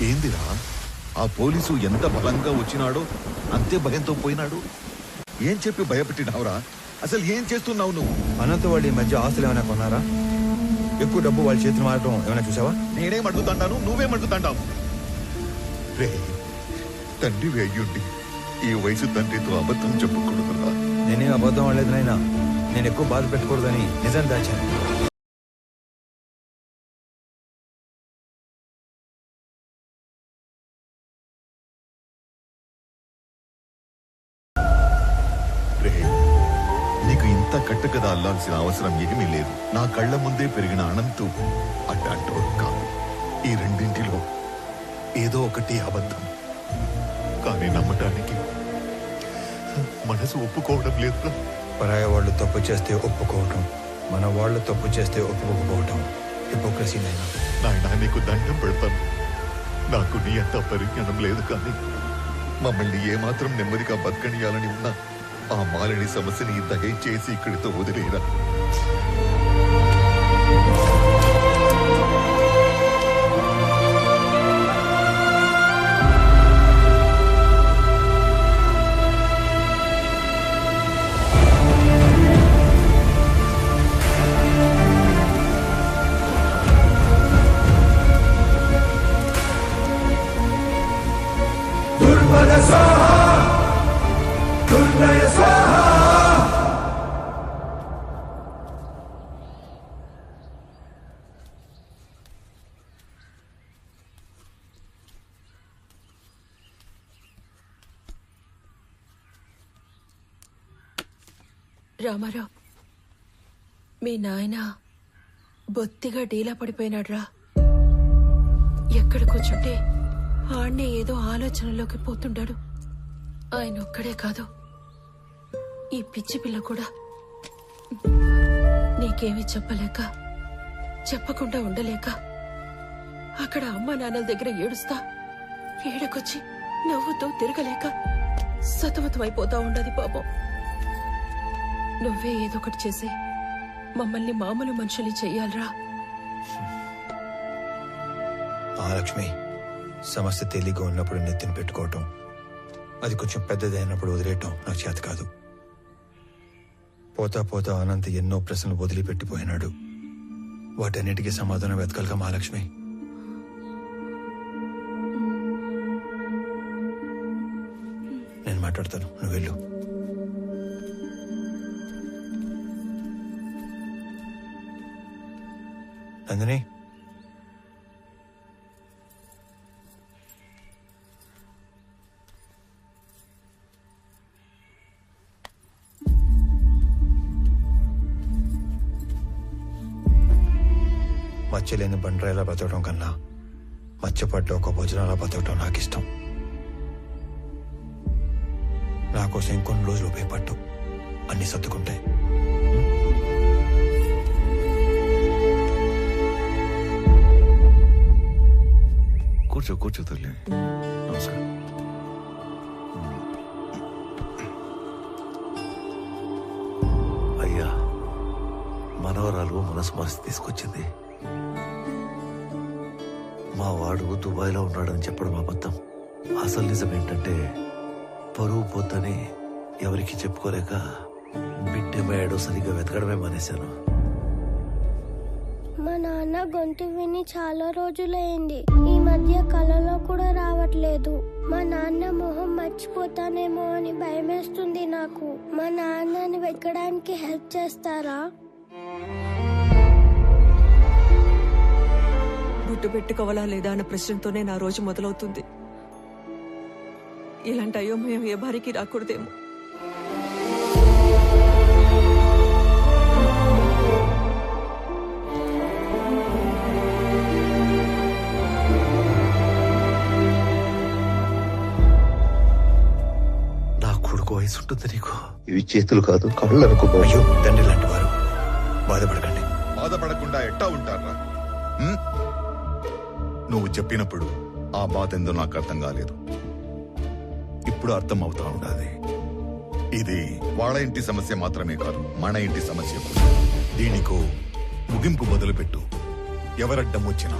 ఏందిరా ఆ పోలీసు ఎంత బలంగా వచ్చినాడో అంతే భయంతో పోయినాడు. ఏం చెప్పి భయపెట్టినావురా? అసలు ఏం చేస్తున్నావు నువ్వు? అనంత వాళ్ళు ఈ మధ్య ఆస్తులు ఏమైనా కొన్నారా? ఎక్కువ డబ్బు వాళ్ళ చేతులు మారడం ఏమైనా చూసావా? నేనేం అడుగుతాంటాను, నువ్వేం అడుగుతాంటావు? రే, తండ్రి అయ్యుండి ఈ వయసు తండ్రితో అబద్ధం చెప్పకూడదురా. నేనేం అబద్ధం ఆడలేదు నాయనా. నేను ఎక్కువ బాధ పెట్టకూడదని నిజం దాచాను. నీకు ఇంత కట్టుకథ అల్లాల్సిన అవసరం ఏమీ లేదు. నా కళ్ళ ముందే పెరిగిన అనంతు అడ్డాంటోడు కాదు. ఈ రెండింటిలో ఏదో ఒకటి అబద్ధం. కానీ నమ్మటానికి మనసు ఒప్పుకోవడం లేదు. పరాయ వాళ్ళు తప్పు చేస్తే ఒప్పుకోవటం, మన వాళ్ళు తప్పు చేస్తే ఒప్పుకోకపోవటం హిపోక్రసీ నైనా. నాయనా, నీకు దండం పెడతాను. నాకు నీ అంత పరిజ్ఞానం లేదు, కానీ మమ్మల్ని ఏమాత్రం నెమ్మదిగా బతకనియాలని ఉన్నా ఆ మాలిని సమస్యని దయచేసి ఇక్కడితో వదిలేరా. రామారావు, మీ నాయన బొత్తిగా డీలా పడిపోయినాడ్రా. ఎక్కడ కూర్చుంటే ఆడ్నే ఏదో ఆలోచనలోకి పోతుండాడు. ఆయన ఒక్కడే కాదు, ఈ పిచ్చి పిల్ల కూడా. నీకేమీ చెప్పలేక, చెప్పకుండా ఉండలేక అక్కడ అమ్మా నాన్నల దగ్గర ఏడుస్తా, ఏడకొచ్చి నవ్వుతూ తిరగలేక సతమతమైపోతా ఉండదు పాపం. నువ్వే ఏదో ఒకటి చేసి మమ్మల్ని మామూలు మనుషుల్ని చెయ్యాలరా. మహాలక్ష్మి, సమస్య తేలిగ్గా ఉన్నప్పుడు నెత్తిని పెట్టుకోవటం, అది కొంచెం పెద్దదైనప్పుడు వదిలేయటం నాకు చేత కాదు. పోతా పోతా అనంత ఎన్నో ప్రశ్నలు వదిలిపెట్టిపోయినాడు. వాటన్నిటికీ సమాధానం వెతకాలిగా మహాలక్ష్మి. నేను మాట్లాడతాను, నువ్వు వెళ్ళు. నందిని, మచ్చలేని బండరాయిలా బతకడం కన్నా మచ్చపడ్డ ఒక భోజనాలా బతకడం నాకు ఇష్టం. నా కోసం ఇంకొన్ని రోజులు ఉపయోగపట్టు, అన్ని సర్దుకుంటాయి. కూర్చో కూర్చో తల్లి. నమస్కారం. అయ్యా, మనవరాలు మనసు మరిసి తీసుకొచ్చింది. మా వాడు దుబాయ్లో ఉన్నాడని చెప్పడం అబద్ధం. అసలు నిజం ఏంటంటే పరువు పోతని ఎవరికి చెప్పుకోలేక బిడ్డమయ్యాడో సరిగ్గా వెతకడమే మానేశాను. మా నాన్న గొంతు విని చాలా రోజులైంది. ఈ మధ్య కలలో కూడా రావట్లేదు. మా నాన్న మొహం మర్చిపోతానేమో అని భయమేస్తుంది నాకు. మా నాన్నని వెతకడానికి హెల్ప్ చేస్తారా? గుడ్డు పెట్టుకోవాలా లేదా అన్న ప్రశ్నతోనే నా రోజు మొదలవుతుంది. ఇలాంటి అయోమయం ఏ భార్యకి రాకూడదేమో. నా కొడుకు వయసు ఉంటుంది నీకు. ఇవి చేతులు కాదు, కళ్ళు అనుకో. అయ్యో, తండ్రి లాంటి వారు, బాధపడకండి. బాధపడకుండా ఎట్టా ఉంటారా? నువ్వు చెప్పినప్పుడు ఆ బాధ ఎందో నాకు అర్థం కాలేదు. ఇప్పుడు అర్థం అవుతా ఉండాలి. ఇది వాళ్ళ ఇంటి సమస్య మాత్రమే కాదు, మన ఇంటి సమస్య కూడా. దీనికో ముగింపు మొదలుపెట్టు. ఎవరడ్డం వచ్చినా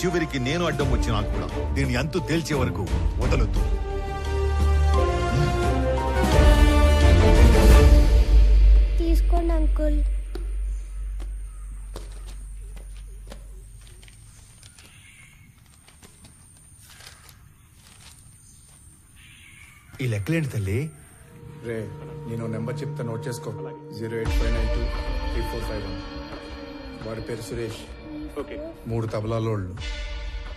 చివరికి నేను అడ్డం వచ్చినా కూడా దీని అంతు తేల్చే వరకు వదలొద్దు. తీసుకోండి అంకుల్. ఈ లెక్కలేంటి తల్లి? రే నేను నెంబర్ చెప్తా, నోట్ చేసుకో. 085923451. వాడి పేరు సురేష్. ఓకే 3 తబలాలోళ్ళు,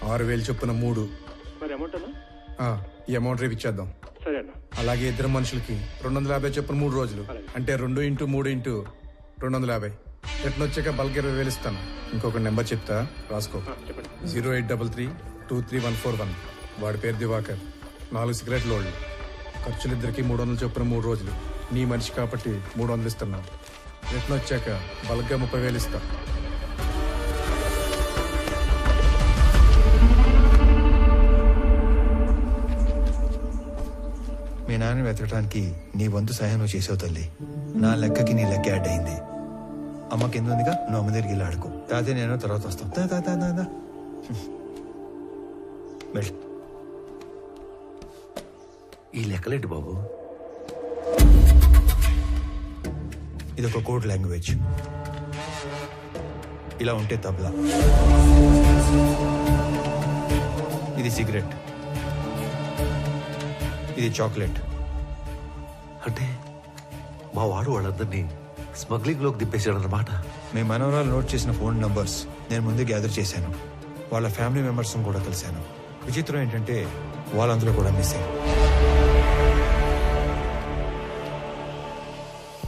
6,000 చొప్పున 3. మరి అమౌంట్ అన్నా? ఈ అమౌంట్ రేపు ఇచ్చేద్దాం. సరే అన్న. అలాగే ఇద్దరు మనుషులకి 250 చొప్పున 3 రోజులు, అంటే 2 × 3 × 250. రిటర్న్ వచ్చాక బల్క్ 20,000 ఇస్తాను. ఇంకొక నెంబర్ చెప్తా, రాసుకో. చెప్పండి. 0833233141. వాడి పేరు దివాకర్. 4 సిగరెట్ లోళ్ళు. ఖర్చులిద్దరికి 300 చొప్పున 3 రోజులు. నీ మనిషి కాబట్టి 300 ఇస్తున్నా. రిటర్న్ వచ్చాక బల్క్గా 30,000 ఇస్తా. మీ నాన్న వెతకడానికి నీ వంతు సహాయం నువ్వు చేసావు తల్లి. నా లెక్కకి నీ లెక్క యాడ్ అయింది. అమ్మ కింద ఉందిగా, నువ్వు అమ్మ దగ్గరికి వెళ్ళి ఆడుకో. తాతే నేను తర్వాత వస్తాం. వెళ్ళు. ఈ లెక్కలేంటి బాబు? ఇది ఒక కోడ్ లాంగ్వేజ్. ఇలా ఉంటే తబలా, ఇది సిగరెట్, ఇది చాక్లెట్. అంటే మా వాడు వాళ్ళందరినీ స్మగ్లింగ్ లోకి దింపేశాడన్నమాట. మీ మనవరాలు నోట్ చేసిన ఫోన్ నంబర్స్ నేను ముందే గ్యాదర్ చేశాను. వాళ్ళ ఫ్యామిలీ మెంబర్స్ కూడా కలిశాను. విచిత్రం ఏంటంటే వాళ్ళందరూ కూడా మిస్ అయ్యారు.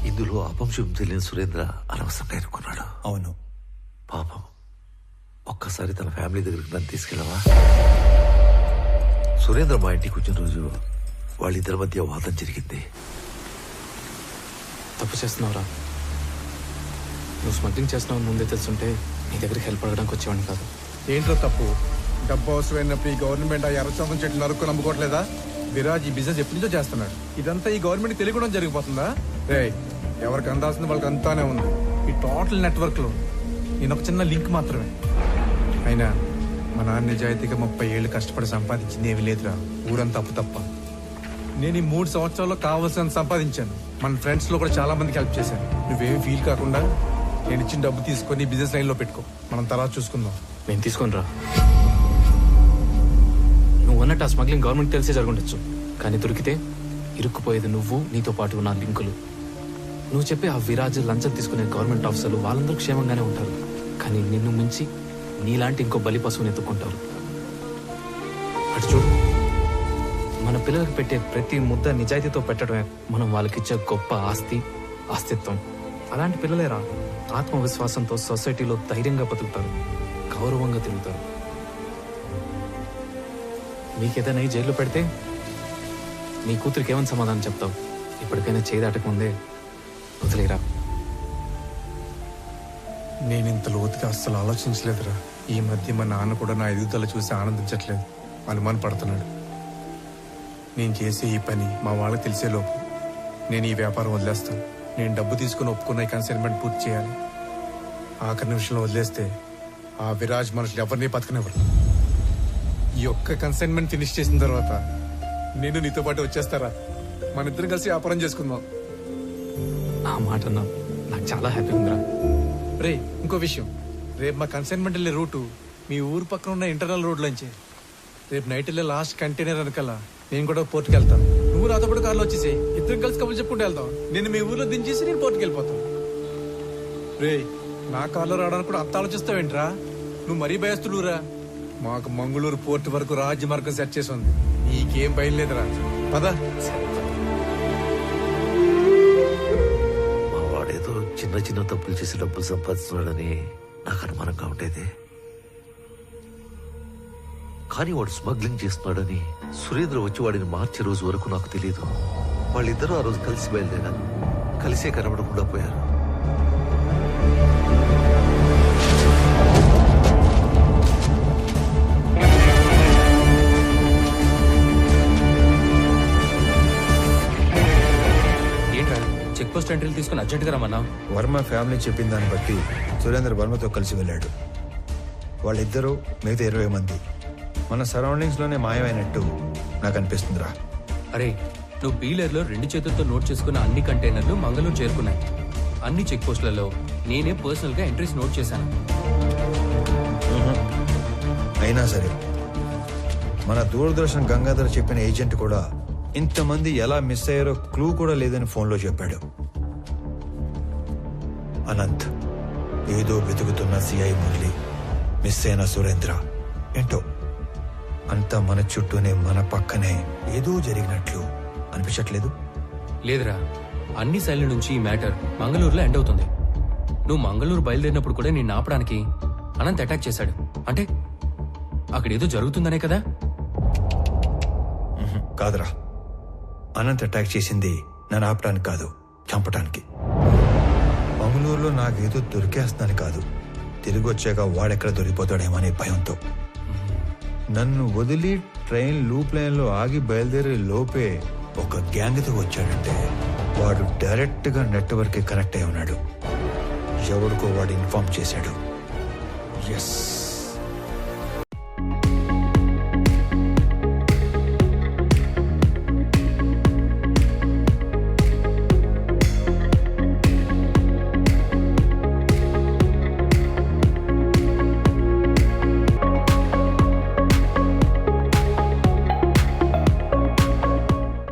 ఇందులో అపంశం తెలియని సురేంద్ర అనవసరంగా ఎన్నుకున్నాడు. అవును. పాపం, ఒక్కసారి తన ఫ్యామిలీ దగ్గరికి నన్ను తీసుకెళ్ళవా? సురేంద్ర మా ఇంటికి వచ్చిన రోజు వాళ్ళిద్దరి మధ్య వాదం జరిగింది. తప్పు చేస్తున్నావురా. నువ్వు స్మగ్లింగ్ చేస్తున్నావు ముందే తెలుసుంటే నీ దగ్గరికి హెల్ప్ అడగడానికి వచ్చేవాడిని కాదు. ఏంట్రో తప్పు? డబ్బు అవసరమైనప్పుడు ఈ గవర్నమెంట్ ఆ ఎర్రచందం చెట్లు నరుక్కు నమ్ముకోవట్లేదా? విరాజ్ ఈ బిజినెస్ ఎప్పటి నుంచో చేస్తున్నాడు. ఇదంతా ఈ గవర్నమెంట్ తెలియకుండా జరిగిపోతుందా? రే, ఎవరికి అందాల్సింది వాళ్ళకి అంతానే ఉంది. ఈ టోటల్ నెట్వర్క్ లో నేను ఒక చిన్న లింక్ మాత్రమే. అయినా మా నాన్న నిజాయితీగా 30 ఏళ్ళు కష్టపడి సంపాదించింది ఏమీ లేదురా. ఊరంతా అప్పు తప్ప. నేను ఈ 3 సంవత్సరాల్లో కావాల్సినంత సంపాదించాను. మన ఫ్రెండ్స్ లో కూడా చాలా మందికి హెల్ప్ చేశాను. నువ్వేం ఫీల్ కాకుండా నేను ఇచ్చిన డబ్బు తీసుకొని బిజినెస్ లైన్ లో పెట్టుకో. మనం తర్వాత చూసుకుందాం. నేను తీసుకొని రా. నువ్వు అన్నట్టు ఆ స్మగ్లింగ్ గవర్నమెంట్ తెలిసే జరుగుండొచ్చు, కానీ దొరికితే ఇరుక్కుపోయేది నువ్వు, నీతో పాటు ఉన్న లింకులు. నువ్వు చెప్పే ఆ విరాజ్ లంచం తీసుకునే గవర్నమెంట్ ఆఫీసర్లు వాళ్ళందరూ క్షేమంగానే ఉంటారు, కానీ నిన్ను మించి నీలాంటి ఇంకో బలి పశువుని ఎత్తుకుంటారు. అటు చూడు, మన పిల్లలకు పెట్టే ప్రతి ముద్ద నిజాయితీతో పెట్టడమే మనం వాళ్ళకిచ్చే గొప్ప ఆస్తిత్వం. అలాంటి పిల్లలేరా ఆత్మవిశ్వాసంతో సొసైటీలో ధైర్యంగా బతుకుతారు, గౌరవంగా తిరుగుతారు. నీకేదైనా ఈ జైల్లో పెడితే నీ కూతురికి ఏమని సమాధానం చెప్తావు? ఇప్పటికైనా చేయదాటకముందే వదిలేరా. నేను ఇంత లోతుగా అస్సలు ఆలోచించలేదురా. ఈ మధ్య మా నాన్న కూడా నా ఎదుగుదల చూసి ఆనందించట్లేదు, అనుమాన పడుతున్నాడు. నేను చేసే ఈ పని మా వాళ్ళకి తెలిసేలోపు నేను ఈ వ్యాపారం వదిలేస్తాను. నేను డబ్బు తీసుకుని ఒప్పుకున్న ఈ కన్సైన్మెంట్ పూర్తి చేయాలి. ఆఖరి నిమిషంలో వదిలేస్తే ఆ విరాజ్ మనుషులు ఎవరిని బతకనివ్వరు. ఈ ఒక్క కన్సైన్మెంట్ ఫినిష్ చేసిన తర్వాత నేను నీతో పాటు వచ్చేస్తారా? మన ఇద్దరం కలిసి వ్యాపారం చేసుకుందాం. ఆ మాట అన్నా నాకు చాలా హ్యాపీ ఉందిరా. రే, ఇంకో విషయం, రేపు మా కన్సైన్మెంట్ వెళ్ళే రూటు మీ ఊరు పక్కన ఉన్న ఇంటర్నల్ రోడ్లోంచి. రేపు నైట్ వెళ్ళే లాస్ట్ కంటైనర్ వెనకాల నేను కూడా పోర్టుకి వెళ్తాను. నువ్వు నాతో పాటు కార్లో వచ్చేసి ఇద్దరం కలిసి కబుర్లు చెప్పుకుంటూ వెళ్తాం. నేను మీ ఊర్లో దించేసి నేను పోర్టుకి వెళ్ళిపోతాను. రే, నా కార్లో రావడానికి కూడా అంత ఆలోచిస్తావేంట్రా? నువ్వు మరీ భయస్తుడురా. మాకు మంగళూరు పోర్టు వరకు రాజ్య మార్గం సెట్ చేసి ఉంది. నీకేం భయం లేదురా. పదా. మా వాడేదో చిన్న చిన్న తప్పులు చేసి డబ్బులు సంపాదిస్తున్నాడని నాకు అనుమానంగా ఉండేది. కానీ వాడు స్మగ్లింగ్ చేస్తున్నాడని సురేంద్ర వచ్చి వాడిని మార్చే రోజు వరకు నాకు తెలియదు. వాళ్ళిద్దరూ ఆ రోజు కలిసి బయలుదేరారు, కలిసే కనబడకుండా పోయారు. ఏంట్రా చెక్ పోస్ట్ ఎంట్రీలు తీసుకుని అర్జెంట్గా రమ్మన్నా? వర్మ ఫ్యామిలీ చెప్పిన దాన్ని బట్టి సురేంద్ర వర్మతో కలిసి వెళ్ళాడు. వాళ్ళిద్దరూ మిగతా 20 మంది మన సరౌండింగ్స్ లోనే మాయమైనట్టు నాకు అనిపిస్తుందిరా. అరే నువ్వు బీలర్లో 2 చేతులతో నోట్ చేసుకున్న అన్ని కంటైనర్లు మంగళూరు చేరుకున్నాయి. అన్ని చెక్ పోస్టులలో నేనే పర్సనల్ గా ఎంట్రీస్ నోట్ చేశాను. అయినా సరే మన దూరదర్శన్ గంగాధర్ చెప్పిన ఏజెంట్ కూడా ఇంతమంది ఎలా మిస్ అయ్యారో క్లూ కూడా లేదని ఫోన్లో చెప్పాడు. అనంత్, ఏదో వెతుకుతున్న సిఐ మురళి, మిస్ అయిన సురేంద్ర, ఏంటో అంతా మన చుట్టూనే మన పక్కనే ఏదో జరిగినట్లు అనిపించట్లేదు? లేదురా, అన్ని సైడ్ల నుంచి ఈ మ్యాటర్ మంగళూరులో ఎండ్ అవుతుంది. నువ్వు మంగళూరు బయలుదేరినప్పుడు కూడా నేను ఆపడానికి అనంత్ అటాక్ చేశాడు. అంటే అక్కడ ఏదో జరుగుతుందనే కదా? కాదురా, అనంత్ అటాక్ చేసింది నన్ను ఆపడానికి కాదు, చంపటానికి. మంగళూరులో నాకేదో దొరికేస్తుందని కాదు, తిరిగి వచ్చాక వాడెక్కడ దొరికిపోతాడేమో అనే భయంతో. నన్ను వదిలి ట్రైన్ లూప్ లైన్లో ఆగి బయలుదేరే లోపే ఒక గ్యాంగ్తో వచ్చాడంటే వాడు డైరెక్ట్గా నెట్వర్క్కి కనెక్ట్ అయి ఉన్నాడు. ఎవరికో వాడు ఇన్ఫార్మ్ చేశాడు. ఎస్,